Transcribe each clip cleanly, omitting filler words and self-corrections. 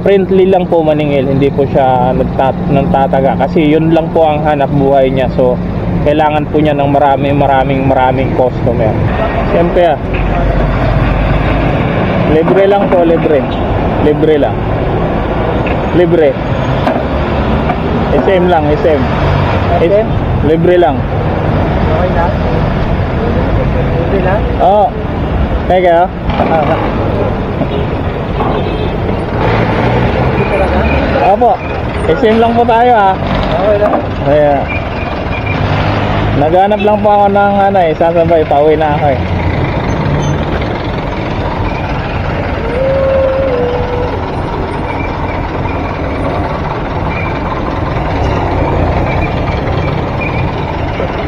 friendly lang po maningil, hindi po siya nagtataga kasi yun lang po ang hanap buhay niya. So kailangan po niya ng maraming customer. Siyempre libre lang po, libre lang, libre. SM lang, SM. Libre lang. Okay na? Libre lang? Oo. Kaya kayo? Opo. SM lang po tayo Okay lang. Kaya naghanap lang po ako ng sasabay, pauwi na ako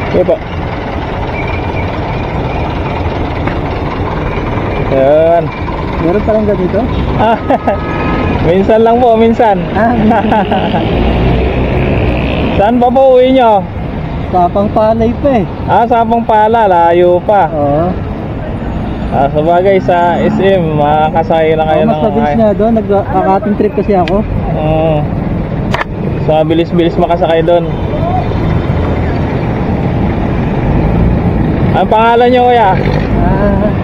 Okay po. Yan. Meron palang ganito? Minsan lang po, minsan. Saan pa po uwi nyo? Sapang palay pa Sapang Pala, layo pa. Oo. Sabagay sa SM, makakasakay na kayo mas mabilis nga doon, nag-akating trip kasi ako. So bilis-bilis makasakay doon. Ang pangalan nyo kuya?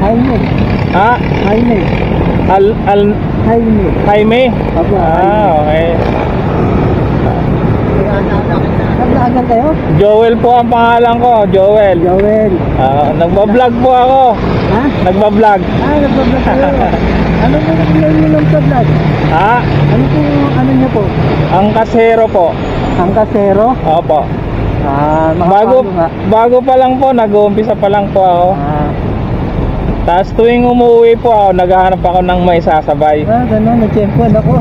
Jaime. Jaime. Jaime. Jaime? Apo, okay. Naglagan kayo? Joel po ang pangalan ko, Joel. Nagbablog po ako. Nagbablog. Nagbablog kayo. Ano po nag-vlog ng vlog? Ano po, ano niya po? Ang kasero po. Ang kasero? Opo. Bago pa lang po, nag-uumpisa pa lang po ako. Tapos tuwing umuwi po ako, naghahanap ako ng may sasabay. Gano'n, nag-champion ako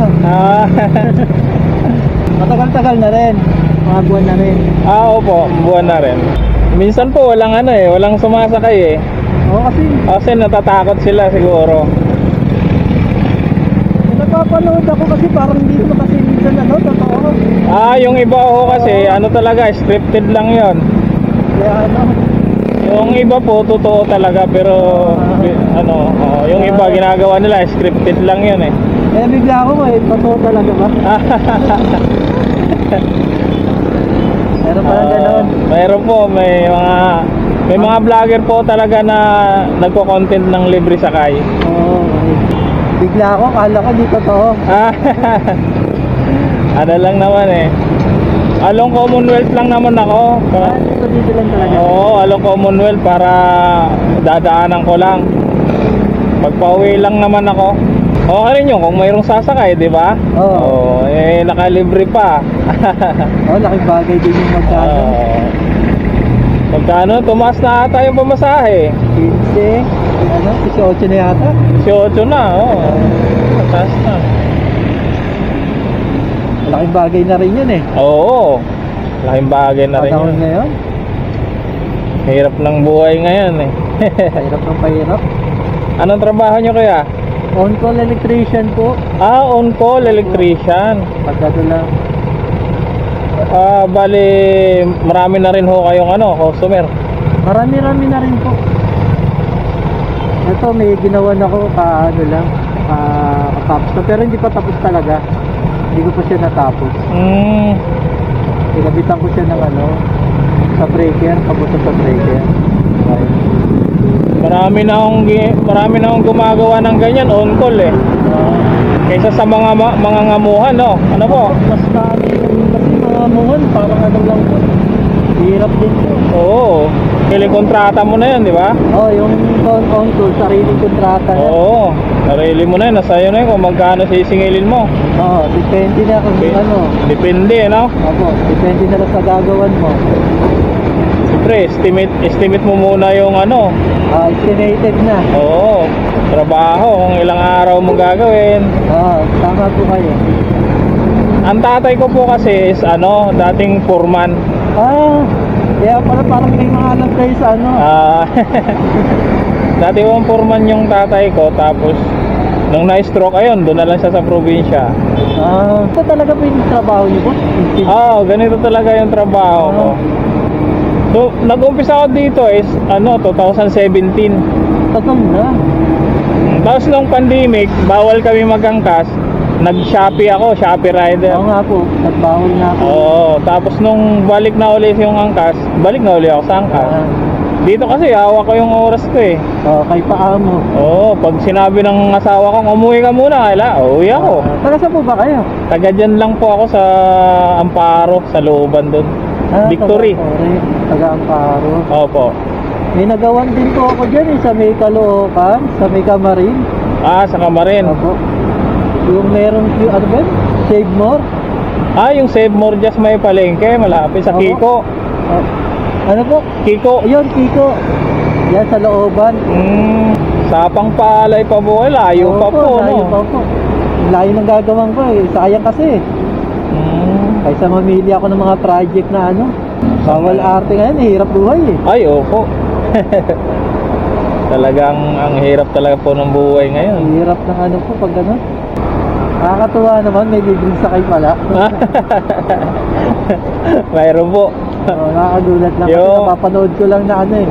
Matagal-tagal na rin. Mga buwan na rin. Opo, buwan na rin. Minsan po walang walang sumasakay kasi natatakot sila siguro. Napapanood ako kasi parang hindi ko kasi minsan totoo. Yung iba kasi talaga scripted lang yon. Kaya yung iba po totoo talaga pero yung iba ginagawa nila scripted lang yon bigla ako totoo talaga ba? Meron pala gano'n. Meron po, may mga vlogger po talaga na nagko-content ng libre sakay. Bigla ako, kala ko di totoo. Ano lang naman Along Commonwealth lang naman ako. Dito lang talaga. Along Commonwealth para dadaanan ko lang. Pagpauwi lang naman ako. Okay rin yun kung mayroong sasakay, di ba? Nakalibre pa. Laking bagay din yung magkano. Magkano? Tumaas na ata yung pamasahe. 18 na yata. 18 na, mataas na. Laking bagay na rin yun laking bagay na rin yun. Panahon ngayon. Hirap ng buhay ngayon Hirap ng pahirap. Anong trabaho nyo kaya? On-call electrician po. On-call electrician. Pagkado lang. Bali, marami na rin ho kayong customer. Marami na rin po. Ito, may ginawa na ako katapos na. Pero hindi pa tapos talaga. Hindi ko pa siya natapos. Pinabitan ko siya ng sa breaker, pabuto sa breaker. Marami na akong gumagawa ng ganyan on-call kaysa sa mga ngamuhan ano po? Mas dami kasi mga ngamuhan parang lang po. Hirap din po. Kontrata mo na yun, di ba? Yung on-call, sariling kontrata na. Sarili mo na yun, nasa iyo na yun kung magkano sisingilin mo. Depende na kung Depende, depende na lang sa gagawan mo. Siyempre, estimate mo muna yung estimated na. Trabaho, kung ilang araw mo gagawin. Tama po kayo. Ang tatay ko po kasi is dating foreman. Kaya parang may mga alam kayo sa Dati pong foreman yung tatay ko, tapos nung na-stroke doon na lang siya sa probinsya. Ito talaga po yung trabaho niyo po? Ganito talaga yung trabaho ko. So, nag-umpisa ako dito is 2017. Tagal na. Tapos nung pandemic, bawal kami magangkas. nag-Shopee ako, Shopee rider. Oo nga po, nagbawal nga ako. Oo, tapos nung balik na uli yung angkas, balik na uli ako sa angkas. Dito kasi hawak ko yung oras ko eh. Kay paa mo. Oo, pag sinabi ng asawa ko, umuwi ka muna, uwi ako. Taga saan po ba kayo? Taga dyan lang po ako sa Amparo, sa looban doon. Victory. Taga Amparo. Opo. May nagawan din po ako dyan sa may Caloocan, sa may Camarin. Sa Camarin. Opo. Yung meron yung ano ba? Save More. Yung Save More just may palengke, malapit sa Opo. Kiko. Ano po? Kiko. Ayun, Kiko. Yan sa looban. Sa Pangpalay pa po, layo pa po, layo no? pa po. Layo ng gagawin ko eh. Sayang kasi. Kaysa mamili ako ng mga project na ano. Bawal arte ngayon, hirap buhay eh. Ay, opo. Talagang ang hirap talaga po ng buhay ngayon. Hirap ng ano po pag gano'n. Nakakatuwa naman, may libreng sakay pala. Mayroon po. Nakakagulat lang kasi napapanood ko lang na ano eh.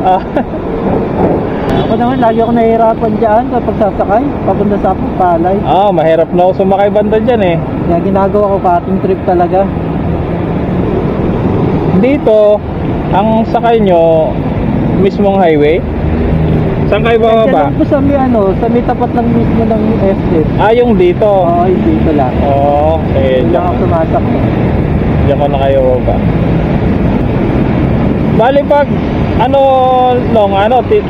Ako naman, lagi ako nahihirapan dyan kapag sasakay, papunta sa Pangpalay. Mahirap na ako sumakay banda dyan eh. Kaya ginagawa ko pating trip talaga. Dito, ang sakay nyo, mismong highway? Saan kayo bababa? Diyan lang po sa may sa may tapat lang mismo ng SF. Yung dito? Oo, yung dito lang. Diyan ako sumasak. Diyan ko na kayo ba? Bali pag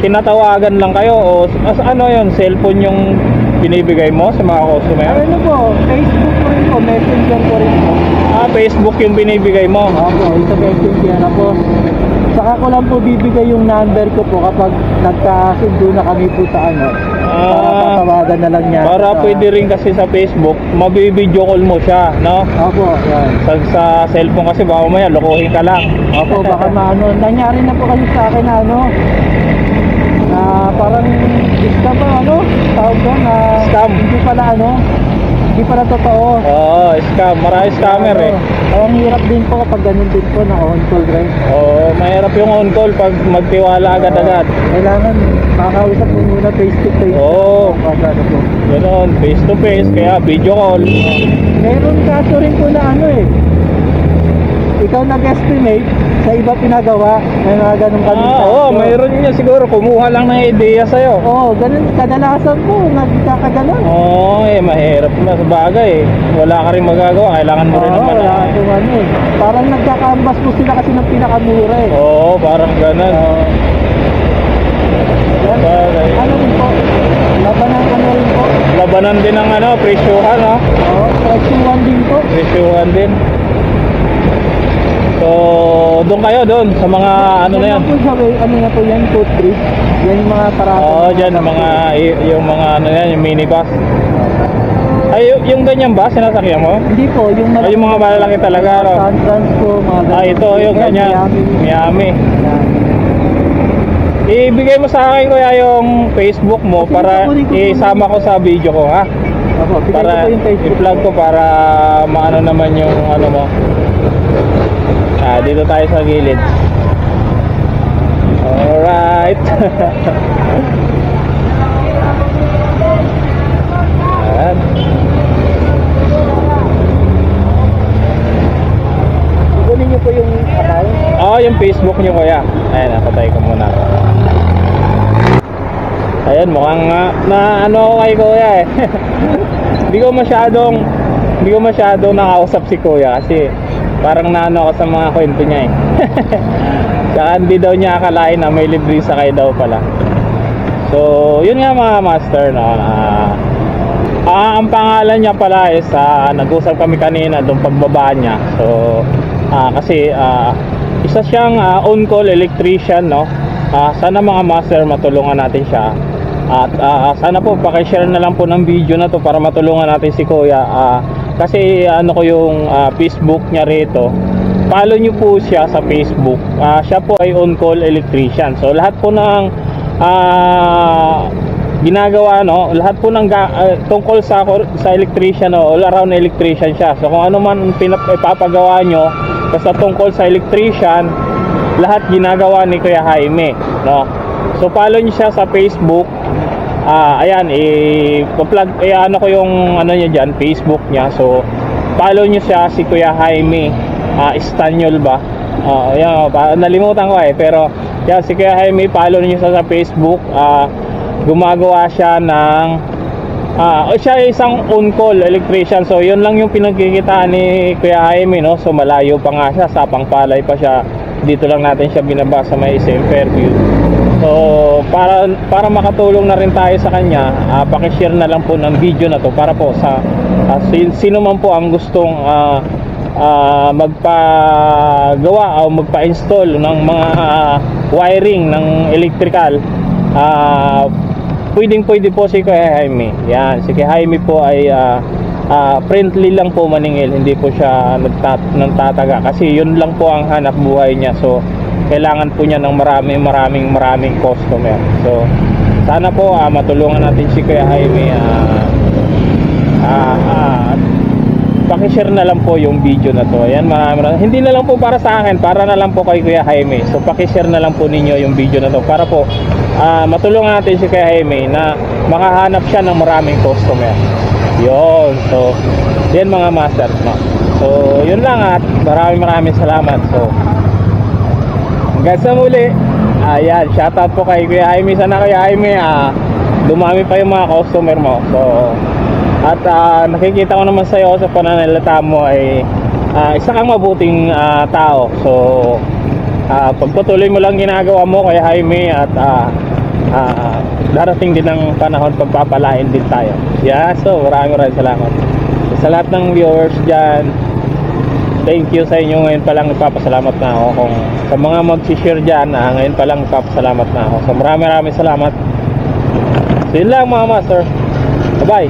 tinatawagan lang kayo o ano yun, cellphone yung binibigay mo sa mga customer? Ano po, Facebook ko rin po, Messenger ko rin po. Facebook yung binibigay mo? Opo, sa Messenger na po. Saka ko lang po bibigay yung number ko po kapag nagkasundo na kami po sa para tatawagan na lang niya. Para pwede rin kasi sa Facebook, mabibideo call mo siya, no? Opo, yan. Sa cellphone kasi baka mamaya lokohin ka lang. Opo, baka nangyari na po kasi sa akin na parang scam tawag doon na Scam. Hindi pala totoo. Scam. Marami scammer eh. Kaya ang hirap din po kapag ganun din po na on-call rin. Mahirap yung on-call pag magtiwala agad-agad. Kailangan makakausap mo muna face to face. Ganoon, face to face, kaya video call. Meron kaso rin po na ikaw nag-estimate sa iba pinagawa, may mga ganun kami. Mayroon niya siguro, kumuha lang ng ideya sa'yo. Ganun, kadalasan po, nagkakaganon. Mahirap na sa bagay. Wala ka rin magagawa, kailangan mo rin naman. Parang nagkakambas po sila kasi ng pinakamura eh. Parang ganun. Ano rin po? Labanan rin po? Labanan din ang presyuhan, no? Presyuhan din po. Presyuhan din. So, doon kayo sa mga na yan. Po sa way, na po yan, footbridge. Yan yung mga parada. Dyan, yung mga yung minibus. Yung ganyan ba, sinasakyan mo? Hindi po, yung mga malalaki talaga, no? Trans po, mga ito, yung ganyan. Miami. Ibigay mo sa akin kuya yung Facebook mo para isama ko sa video ko, ha? Para i-plug ko para maano naman yung mo. Dito tayo sa gilid. Alright. Ayan. Kunin niyo po yung account? Yung Facebook niyo kuya. Ayan, napatay ko muna. Ayan, mukhang na ako kay kuya eh. Hindi ko masyadong nakausap si kuya kasi parang naano ako sa mga kwento niya eh. Saka hindi daw niya akalain na may libreng sakay daw pala. So, yun nga mga master, no? Ang pangalan niya pala is nag-usap kami kanina doon pagbaba niya. So, kasi isa siyang on-call electrician, no? Sana mga master matulungan natin siya. At sana po paki-share na lang po ng video na to para matulungan natin si kuya. Kasi ko yung Facebook niya rito. Follow nyo po siya sa Facebook. Siya po ay on-call electrician. So lahat po ng ginagawa, lahat po ng tungkol sa electrician, all around electrician siya. So kung ano man ipapagawa nyo basta tungkol sa electrician, lahat ginagawa ni Kuya Jaime, no? So follow nyo siya sa Facebook. ayan, i-plug, ano ko yung ano niya dyan, Facebook niya. So follow nyo siya, si Kuya Jaime Estanyol ba. Ayan, nalimutan ko pero yan, si Kuya Jaime, follow nyo siya sa Facebook. Gumagawa siya ng siya ay isang on-call electrician. So yun lang yung pinagkikitaan ni Kuya Jaime, no? So malayo pa nga siya, sa Pangpalay pa siya. Dito lang natin siya binaba sa may SM Fairview. So para makatulong na rin tayo sa kanya, paki-share na lang po ng video na to para po sa sino man po ang gustong magpagawa o magpa-install ng mga wiring ng electrical. Pwede po si Kuya Jaime. Yan, si Kuya Jaime po ay friendly lang po maningil, hindi po siya nagtataga kasi yun lang po ang hanap buhay niya. So kailangan po niya ng maraming customer. So sana po matulungan natin si Kuya Jaime. Paki-share na lang po yung video na to. Ayan, hindi na lang po para sa akin, para na lang po kay Kuya Jaime. So paki-share na lang po ninyo yung video na to para po matulungan natin si Kuya Jaime na makahanap siya ng maraming customer. Yun. So yan mga masters, no? So yun lang at maraming salamat. So hanggang sa muli. Ayan, shoutout po kay Kuya Jaime. Sana Kuya Jaime dumami pa yung mga customer mo. So at nakikita ko naman sa'yo sa pananalita mo ay isa kang mabuting tao. So pagpatuloy mo lang ginagawa mo Kuya Jaime at darating din ang panahon pagpapalain din tayo. Yeah, so maraming salamat sa lahat ng viewers dyan. Thank you sa inyo. Ngayon pa lang nagpapasalamat na ako. Kung sa mga mag-share dyan, ngayon pa lang nagpapasalamat na ako. So maraming salamat. So yun lang mga master. Bye bye.